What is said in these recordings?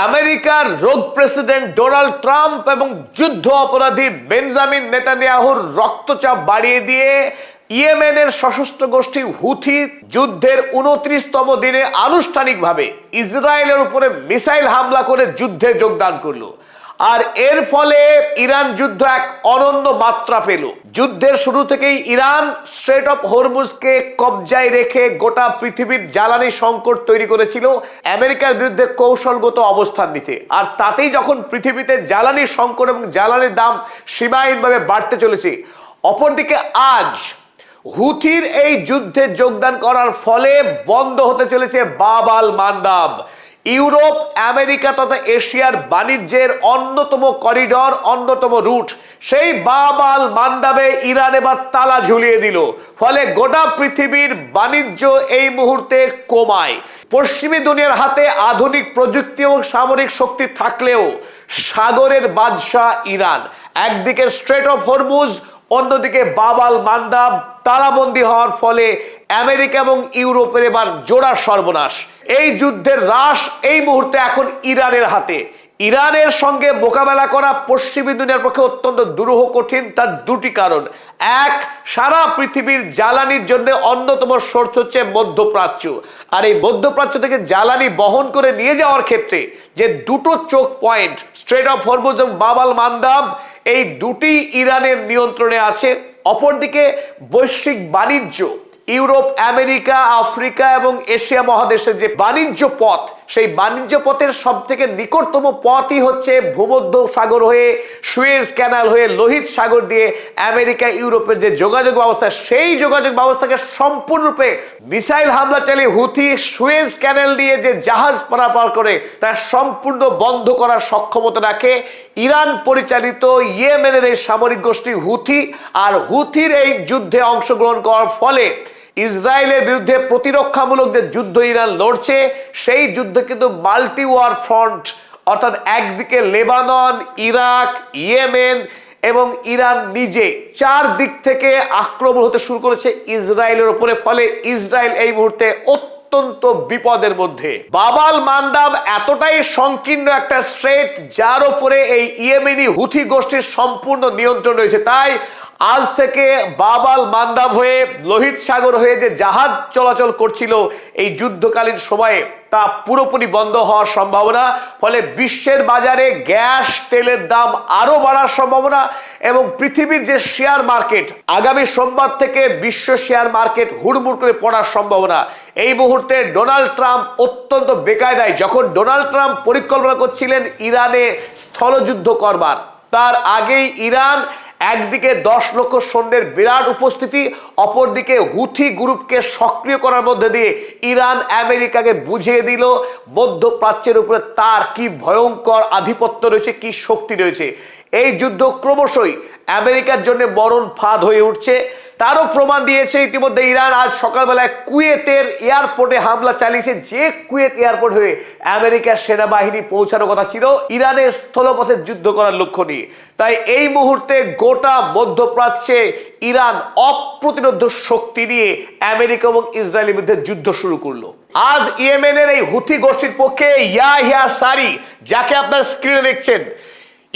আমেরিকার রোগ president Donald Trump এবং যুদ্ধ অপরাধী বেঞ্জামিন নেতানিয়াহুর রক্তচাপ বাড়িয়ে দিয়ে ইয়েমেনের সশস্ত্র গোষ্ঠী হুথি যুদ্ধের 29তম দিনে আনুষ্ঠানিকভাবে ইসরায়েলের উপরে মিসাইল হামলা করে যুদ্ধে যোগদান করলো। আর এর ফলে ইরান যুদ্ধ এক অনন্য মাত্রা পেল। যুদ্ধের শুরু থেকেই ইরান স্ট্রেট অফ হরমুজকে কবজায় রেখে গোটা পৃথিবীর জ্বালানি সংকট তৈরি করেছিল আমেরিকার বিরুদ্ধে কৌশলগত অবস্থান নিতে। আর তাতেই যখন পৃথিবীতে জ্বালানি সংকট এবং জ্বালানির দাম সীমাহীনভাবে বাড়তে চলেছে, অপরদিকে আজ হুথির এই যুদ্ধে যোগদান করার ফলে বন্ধ হতে চলেছে বাব আল মান্দাব, ইউরোপ, আমেরিকা তথা এশিয়ার বাণিজ্যের অন্যতম করিডর, অন্যতম রুট। সেই বাব আল মান্দাবে ইরান এবার তালা ঝুলিয়ে দিল। ফলে গোটা পৃথিবীর বাণিজ্য এই মুহূর্তে কমায়। পশ্চিমী দুনিয়ার হাতে আধুনিক প্রযুক্তি এবং সামরিক শক্তি থাকলেও সাগরের বাদশাহ ইরান। একদিকে স্ট্রেট অফ হরমুজ, অন্যদিকে বাব আল মান্দাব তালাবন্দি হওয়ার ফলে আমেরিকা এবং ইউরোপের এবার জোড়া সর্বনাশ। এই যুদ্ধের রাশ এই মুহূর্তে এখন ইরানের হাতে। ইরানের সঙ্গে মোকাবেলা করা পশ্চিমী দুনিয়ার পক্ষে অত্যন্ত দুরূহ কঠিন। তার দুটি কারণ। এক, সারা পৃথিবীর জ্বালানির জন্য অন্যতম সোর্স হচ্ছে মধ্যপ্রাচ্য। আর এই মধ্যপ্রাচ্য থেকে জ্বালানি বহন করে নিয়ে যাওয়ার ক্ষেত্রে যে দুটো চোখ পয়েন্ট, স্ট্রেট অফ হরমুজ এবং বাব আল মান্দাব, এই দুটি ইরানের নিয়ন্ত্রণে আছে। অপরদিকে বৈশ্বিক বাণিজ্য, ইউরোপ, আমেরিকা, আফ্রিকা এবং এশিয়া মহাদেশের যে বাণিজ্য পথ, সেই বাণিজ্য পথের সব থেকে নিকটতম পথই হচ্ছে ভূমধ্য সাগর হয়ে, সুয়েজ ক্যানাল হয়ে, লোহিত সাগর দিয়ে আমেরিকা ইউরোপের যে যোগাযোগ ব্যবস্থা, সেই যোগাযোগ ব্যবস্থাকে সম্পূর্ণরূপে মিসাইল হামলা চালিয়ে হুথি সুয়েজ ক্যানাল দিয়ে যে জাহাজ পারাপার করে তার সম্পূর্ণ বন্ধ করার সক্ষমতা রাখে ইরান পরিচালিত ইয়েমেনের এই সামরিক গোষ্ঠী হুথি। আর হুথির এই যুদ্ধে অংশগ্রহণ করার ফলে ইসরায়েলের বিরুদ্ধে প্রতিরক্ষামূলক যে যুদ্ধ ইরান লড়ছে, সেই যুদ্ধ কিন্তু মাল্টি ওয়ার ফ্রন্ট, অর্থাৎ একদিকে লেবানন, ইরাক, ইয়েমেন এবং ইরান নিজে, চার দিক থেকে আক্রমণ হতে শুরু করেছে ইসরায়েলের উপরে। ফলে ইসরায়েল এই মুহূর্তে অত্যন্ত বিপদের মধ্যে। বাব আল মান্দাব এতটাই সংকীর্ণ একটা স্ট্রেট, যার উপরে এই ইয়েমেনি হুথি গোষ্ঠীর সম্পূর্ণ নিয়ন্ত্রণ রয়েছে। তাই আজ থেকে বাব আল মান্দাব হয়ে, লোহিত সাগর হয়ে যে জাহাজ চলাচল করছিল এই যুদ্ধকালীন সময়ে, তা পুরোপুরি বন্ধ হওয়ার সম্ভাবনা। ফলে বিশ্বের বাজারে গ্যাস তেলের দাম আরো বাড়ার সম্ভাবনা এবং পৃথিবীর যে শেয়ার মার্কেট, আগামী সোমবার থেকে বিশ্ব শেয়ার মার্কেট হুড়মুড় করে পড়ার সম্ভাবনা। এই মুহূর্তে ডোনাল্ড ট্রাম্প অত্যন্ত বেকায়দায়। যখন ডোনাল্ড ট্রাম্প পরিকল্পনা করছিলেন ইরানে স্থলযুদ্ধ করবার, তার আগেই ইরান একদিকে 10 লক্ষ সৈন্যের বিরাট উপস্থিতি, অপরদিকে হুথি গ্রুপকে সক্রিয় করার মধ্যে দিয়ে ইরান আমেরিকাকে বুঝিয়ে দিল মধ্যপ্রাচ্যের উপরে তার কি ভয়ঙ্কর আধিপত্য রয়েছে, কি শক্তি রয়েছে। এই যুদ্ধ ক্রমশই আমেরিকার জন্য মরণ ফাঁদ হয়ে উঠছে। তারও প্রমাণ দিয়েছে ইতিমধ্যে ইরান। আজ সকালবেলায় কুয়েতের এয়ারপোর্টে হামলা চালিয়েছে, যে কুয়েত এয়ারপোর্ট হয়ে আমেরিকার সেনাবাহিনী পৌঁছানোর কথা ছিল ইরানের স্থলপথে যুদ্ধ করার লক্ষ্য নিয়ে। তাই এই মুহূর্তে গোটা মধ্যপ্রাচ্যে ইরান অপ্রতিরোধ্য শক্তি নিয়ে আমেরিকা এবং ইসরায়েলের বিরুদ্ধে যুদ্ধ শুরু করলো। আজ ইয়েমেনের এই হুথি গোষ্ঠীর পক্ষে ইয়াহিয়া সারি, যাকে আপনার স্ক্রিনে দেখছেন,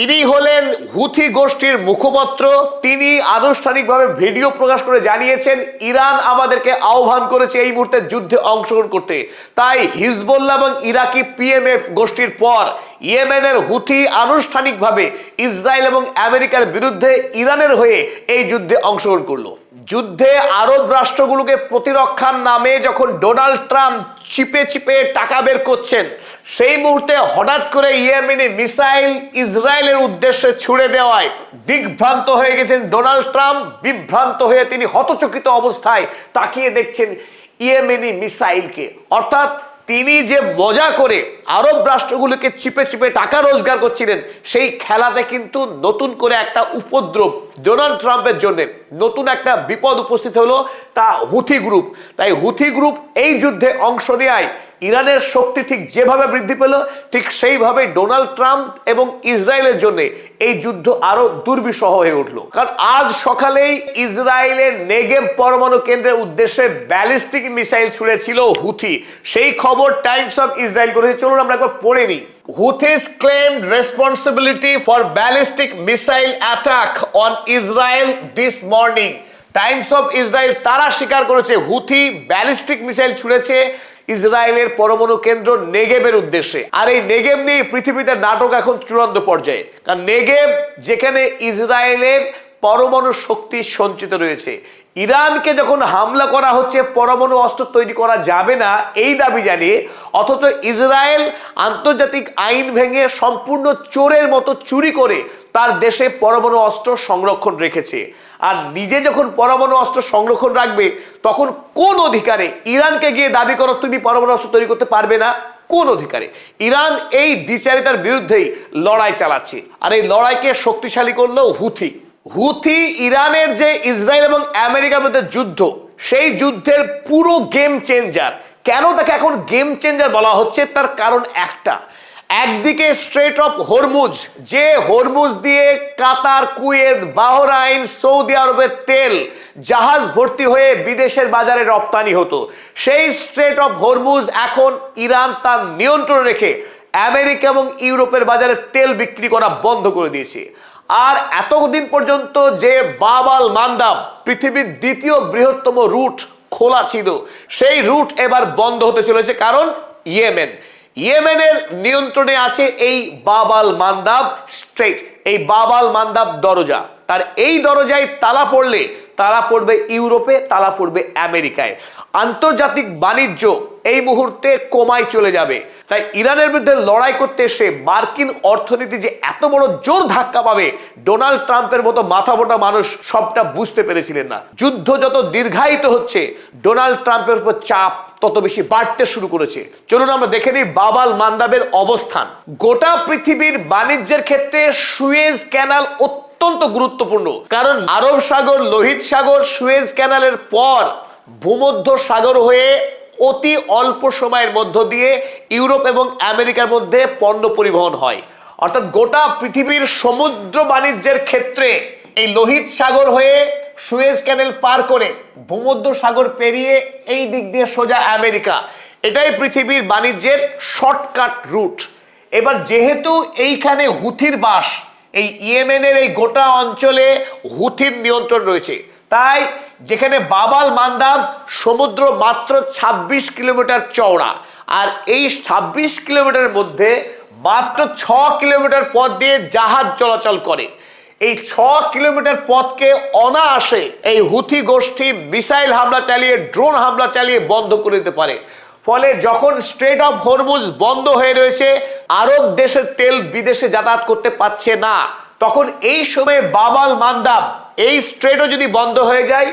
ইনি হলেন হুথি গোষ্ঠীর মুখপাত্র। তিনি আনুষ্ঠানিকভাবে ভিডিও প্রকাশ করে জানিয়েছেন, ইরান আমাদেরকে আহ্বান করেছে এই মুহূর্তে যুদ্ধে অংশগ্রহণ করতে। তাই হিজবুল্লাহ এবং ইরাকি পিএমএফ গোষ্ঠীর পর ইয়েমেনের হুথি আনুষ্ঠানিকভাবে ইসরায়েল এবং আমেরিকার বিরুদ্ধে ইরানের হয়ে এই যুদ্ধে অংশগ্রহণ করলো। যুদ্ধে আরব রাষ্ট্রগুলোকে প্রতিরক্ষার নামে যখন ডোনাল্ড ট্রাম্প চিপে চিপে টাকা বের করছেন, সেই মুহূর্তে হঠাৎ করে ইয়েমেনি মিসাইল ইসরায়েলের উদ্দেশ্যে ছুড়ে দেওয়ায় দিগ্ভ্রান্ত হয়ে গেছেন ডোনাল্ড ট্রাম্প। বিভ্রান্ত হয়ে তিনি হতচকিত অবস্থায় তাকিয়ে দেখছেন ইয়েমেনি মিসাইলকে। অর্থাৎ তিনি যে মজা করে আরব রাষ্ট্রগুলোকে চিপে চিপে টাকা রোজগার করছিলেন, সেই খেলাতে কিন্তু নতুন করে একটা উপদ্রব ডোনাল্ড ট্রাম্পের জন্য, নতুন একটা বিপদ উপস্থিত হলো, তা হুথি গ্রুপ। তাই হুথি গ্রুপ এই যুদ্ধে অংশ নেয় ইরানের শক্তি ঠিক যেভাবে বৃদ্ধি পেল, ঠিক সেইভাবে ডোনাল্ড ট্রাম্প এবং ইসরায়েলের জন্য এই যুদ্ধ আরো দুর্বিষহ হয়ে উঠল। কারণ আজ সকালেই ইসরায়েলের নেগেভ পরমাণু কেন্দ্রের উদ্দেশ্যে ব্যালিস্টিক মিসাইল ছুড়েছিল হুথি। সেই খবর টাইমস অফ ইসরায়েল করেছে, চলুন আমরা একবার পড়ে নিই। Houthis claimed responsibility for ballistic missile attack on Israel this morning. Times of Israel তারা স্বীকার করেছে হুথি ব্যালিস্টিক মিসাইল ছুড়েছে ইসরায়েলের পরমাণু কেন্দ্র নেগেবের উদ্দেশ্যে। আর এই নেগেব নিয়ে পৃথিবীতে নাটক এখন চূড়ান্ত পর্যায়ে, কারণ নেগেব যেখানে ইসরায়েলের পরমাণু শক্তি সঞ্চিত রয়েছে। ইরানকে যখন হামলা করা হচ্ছে পরমাণু অস্ত্র তৈরি করা যাবে না এই দাবি জানিয়ে, অথচ ইসরায়েল আন্তর্জাতিক আইন ভেঙে সম্পূর্ণ চোরের মতো চুরি করে তার দেশে পরমাণু অস্ত্র সংরক্ষণ রেখেছে। আর নিজে যখন পরমাণু অস্ত্র সংরক্ষণ রাখবে তখন কোন অধিকারে ইরানকে গিয়ে দাবি করো তুমি পরমাণু অস্ত্র তৈরি করতে পারবে না? কোন অধিকারে? ইরান এই দ্বিচারিতার বিরুদ্ধেই লড়াই চালাচ্ছে। আর এই লড়াইকে শক্তিশালী করলো হুথি। হুথি ইরানের যে ইসরায়েল এবং আমেরিকার মধ্যে যুদ্ধ, সেই যুদ্ধের পুরো গেম চেঞ্জার। কেন তাকে এখন গেম চেঞ্জার বলা হচ্ছে তার কারণ একটা, একদিকে স্ট্রেট অফ হরমুজ, যে হরমুজ দিয়ে কাতার, কুয়েত, বাহরাইন, সৌদি আরবের তেল জাহাজ ভর্তি হয়ে বিদেশের বাজারে রপ্তানি হতো, সেই স্ট্রেট অফ হরমুজ এখন ইরান তার নিয়ন্ত্রণে রেখে আমেরিকা এবং ইউরোপের বাজারে তেল বিক্রি করা বন্ধ করে দিয়েছে। আর এতদিন পর্যন্ত যে বাব আল মান্দাব পৃথিবীর দ্বিতীয় বৃহত্তম রুট খোলা ছিল, সেই রুট এবার বন্ধ হতে চলেছে। কারণ ইয়েমেনের নিয়ন্ত্রণে আছে এই বাব আল মান্দাব স্ট্রেট, এই বাব আল মান্দাব দরজা। তার এই দরজায় তালা পড়লে তালা পড়বে ইউরোপে, তালা পড়বে আমেরিকায়। আন্তর্জাতিক বাণিজ্য এই মুহূর্তে কমায় চলে যাবে। তাই ইরানের বিরুদ্ধে লড়াই করতে এসে মার্কিন অর্থনীতি যে এত বড় জোর ধাক্কা পাবে, ডোনাল্ড ট্রাম্পের মতো মাথামোটা মানুষ সবটা বুঝতে পেরেছিলেন না। যুদ্ধ যত দীর্ঘায়িত হচ্ছে, ডোনাল্ড ট্রাম্পের উপর চাপ তত বেশি বাড়তে শুরু করেছে। চলুন আমরা দেখে নিই বাব আল মান্দাবের অবস্থান। গোটা পৃথিবীর বাণিজ্যের ক্ষেত্রে সুয়েজ ক্যানাল অত্যন্ত গুরুত্বপূর্ণ, কারণ আরব সাগর, লোহিত সাগর, সুয়েজ ক্যানালের পর ভূমধ্য সাগর হয়ে অতি অল্প সময়ের মধ্য দিয়ে ইউরোপ এবং আমেরিকার মধ্যে পণ্য পরিবহন হয়। অর্থাৎ গোটা পৃথিবীর সমুদ্র বাণিজ্যের ক্ষেত্রে এই লোহিত সাগর হয়ে সুয়েজ ক্যানেল পার করে ভূমধ্য সাগর পেরিয়ে এই দিক দিয়ে সোজা আমেরিকা, এটাই পৃথিবীর বাণিজ্যের শর্টকাট রুট। এবার যেহেতু এইখানে হুথির বাস, এই ইয়েমেনের এই গোটা অঞ্চলে হুথির নিয়ন্ত্রণ রয়েছে, তাই যেখানে বাব আল মান্দাব সমুদ্র মাত্র 26 কিলোমিটার চওড়া, আর এই 26 কিলোমিটারের মধ্যে মাত্র 6 কিলোমিটার পথ দিয়ে জাহাজ চলাচল করে। এই 6 কিলোমিটার পথকে অনায়াসে এই হুথি গোষ্ঠী মিসাইল হামলা চালিয়ে, ড্রোন হামলা চালিয়ে বন্ধ করে দিতে পারে। ফলে যখন স্ট্রেট অফ হরমুজ বন্ধ হয়ে রয়েছে, আরব দেশের তেল বিদেশে যাতায়াত করতে পারছে না, তখন এই সময় বাব আল মান্দাব এই স্ট্রেটও যদি বন্ধ হয়ে যায়,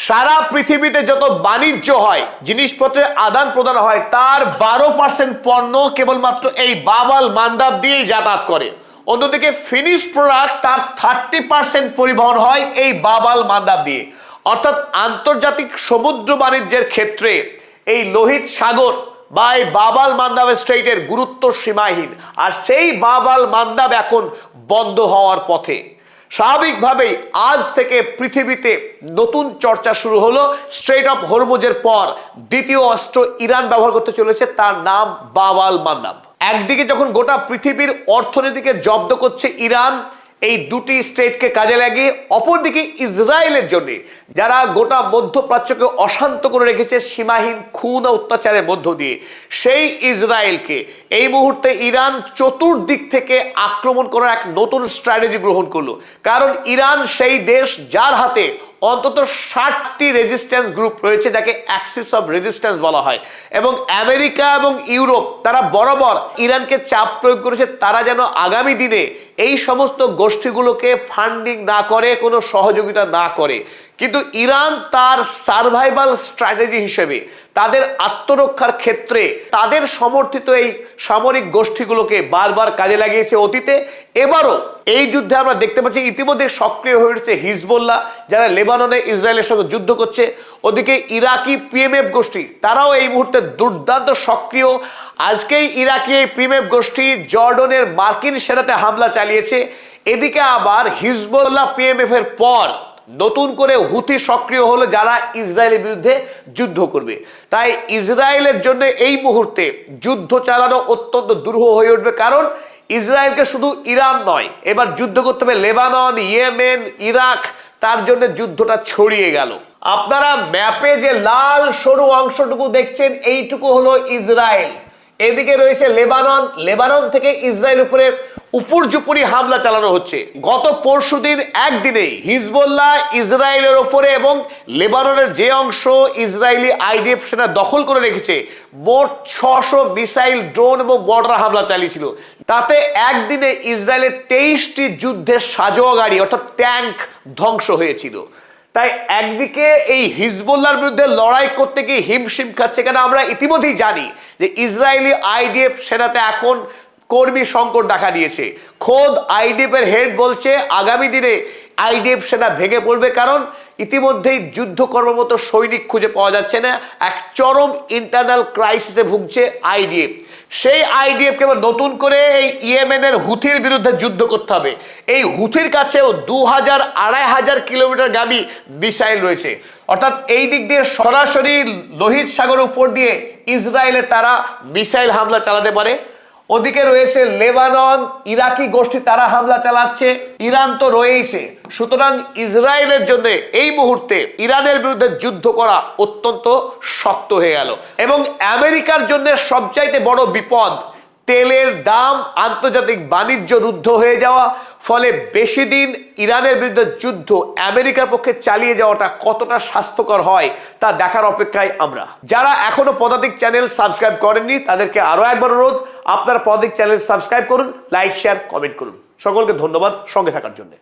সারা পৃথিবীতে যত বাণিজ্য হয়, জিনিসপত্রের আদান প্রদান হয়, তার 12% পণ্য কেবলমাত্র এই বাব আল মান্দাব দিয়েই যাতায়াত করে। অন্যদিকে ফিনিশ প্রোডাক্ট তার 30% পরিবহন হয় এই বাব আল মান্দাব দিয়ে। অর্থাৎ আন্তর্জাতিক সমুদ্র বাণিজ্যের ক্ষেত্রে এই লোহিত সাগর বা এই বাব আল মান্দাব স্ট্রেইটের গুরুত্ব সীমাহীন। আর সেই বাব আল মান্দাব এখন বন্ধ হওয়ার পথে। স্বাভাবিকভাবেই আজ থেকে পৃথিবীতে নতুন চর্চা শুরু হলো। স্ট্রেট অফ হরমুজের পর দ্বিতীয় অস্ত্র ইরান ব্যবহার করতে চলেছে, তার নাম বাব আল মান্দাব। একদিকে যখন গোটা পৃথিবীর অর্থনীতিকে জব্দ করছে ইরান এই দুটি স্টেটকে কাজে লাগিয়ে, অপরদিকে ইসরায়েলের জন্য যারা গোটা মধ্যপ্রাচ্যকে অশান্ত করে রেখেছে সীমাহীন খুন ও অত্যাচারের মধ্য দিয়ে, সেই ইসরায়েলকে এই মুহূর্তে ইরান চতুর্দিক থেকে আক্রমণ করার এক নতুন স্ট্র্যাটেজি গ্রহণ করলো। কারণ ইরান সেই দেশ যার হাতে অন্তত 60টি রেজিস্ট্যান্স গ্রুপ রয়েছে, যাকে অ্যাক্সিস অফ রেজিস্ট্যান্স বলা হয়। এবং আমেরিকা এবং ইউরোপ তারা বরাবর ইরানকে চাপ প্রয়োগ করেছে তারা যেন আগামী দিনে এই সমস্ত গোষ্ঠীগুলোকে ফান্ডিং না করে, কোনো সহযোগিতা না করে। কিন্তু ইরান তার সার্ভাইভাল স্ট্র্যাটেজি হিসেবে তাদের আত্মরক্ষার ক্ষেত্রে তাদের সমর্থিত এই সামরিক গোষ্ঠীগুলোকে বারবার কাজে লাগিয়েছে অতীতে। এবারও এই যুদ্ধে আমরা দেখতে পাচ্ছি ইতিমধ্যে সক্রিয় হয়ে উঠেছে হিজবুল্লাহ, যারা লেবাননে ইসরায়েলের সঙ্গে যুদ্ধ করছে। ওদিকে ইরাকি পিএমএফ গোষ্ঠী তারাও এই মুহূর্তে দুর্দান্ত সক্রিয়। আজকেই ইরাকি এই পিএমএফ গোষ্ঠী জর্ডনের মার্কিন সেনাতে হামলা চালিয়েছে। এদিকে আবার হিজবুল্লাহ পিএমএফ এর পর নতুন করে হুথি সক্রিয় হলো, যারা ইসরায়েলের বিরুদ্ধে যুদ্ধ করবে। তাই ইসরায়েলের জন্য এই মুহূর্তে যুদ্ধ চালানো অত্যন্ত দুরূহ হয়ে উঠবে, কারণ ইসরায়েলকে শুধু ইরান নয়, এবার যুদ্ধ করতে হবে লেবানন, ইয়েমেন, ইরাক। তার জন্য যুদ্ধটা ছড়িয়ে গেল। আপনারা ম্যাপে যে লাল সরু অংশটুকু দেখছেন এইটুকু হলো ইসরায়েল, এদিকে রয়েছে লেবানন। লেবানন থেকে ইসরায়েল উপরে উপর্যুপরি হামলা চালানো হচ্ছে। গত পরশুদিন একদিনে হিজবুল্লাহ ইসরায়েলের উপরে এবং লেবাননের যে অংশ ইসরায়েলি আইডিএফ সেনা দখল করে রেখেছে, মোট 600 মিসাইল, ড্রোন এবং মর্টার হামলা চালিয়েছিল। তাতে একদিনে ইসরায়েলের 23টি যুদ্ধের সাজোয়া গাড়ি অর্থাৎ ট্যাঙ্ক ধ্বংস হয়েছিল। তাই একদিকে এই হিজবুল্লাহর বিরুদ্ধে লড়াই করতে গিয়ে হিমশিম খাচ্ছে, কেন আমরা ইতিমধ্যেই জানি যে ইসরায়েলি আইডিএফ সেনাতে এখন কর্মী সংকট দেখা দিয়েছে। খোদ আইডিএফ এর হেড বলছে আগামী দিনে আইডিএফ সেনা ভেঙে পড়বে, কারণ ইতিমধ্যেই যুদ্ধ করার মতো সৈনিক খুঁজে পাওয়া যাচ্ছে না। এক চরম ইন্টারনাল ক্রাইসিসে ভুগছে আইডিএফ। সেই আইডিএফকে নতুন করে এই ইয়েমেনের হুথির বিরুদ্ধে যুদ্ধ করতে হবে। এই হুথির কাছেও 2000-2500 কিলোমিটার গামী মিসাইল রয়েছে, অর্থাৎ এই দিক দিয়ে সরাসরি লোহিত সাগরের উপর দিয়ে ইসরায়েলে তারা মিসাইল হামলা চালাতে পারে। ওদিকে রয়েছে লেবানন, ইরাকি গোষ্ঠী তারা হামলা চালাচ্ছে, ইরান তো রয়েছে। সুতরাং ইসরায়েলের জন্য এই মুহূর্তে ইরানের বিরুদ্ধে যুদ্ধ করা অত্যন্ত শক্ত হয়ে গেল। এবং আমেরিকার জন্য সবচাইতে বড় বিপদ তেলের দাম, আন্তর্জাতিক বাণিজ্য রুদ্ধ হয়ে যাওয়া। ফলে বেশি দিন ইরানের বিরুদ্ধে যুদ্ধ আমেরিকার পক্ষে চালিয়ে যাওয়াটা কতটা স্বাস্থ্যকর হয় তা দেখার অপেক্ষায় আমরা। যারা এখনো পদাতিক চ্যানেল সাবস্ক্রাইব করেননি তাদেরকে আরো একবার অনুরোধ, আপনারা পদাতিক চ্যানেল সাবস্ক্রাইব করুন, লাইক, শেয়ার, কমেন্ট করুন। সকলকে ধন্যবাদ সঙ্গে থাকার জন্য।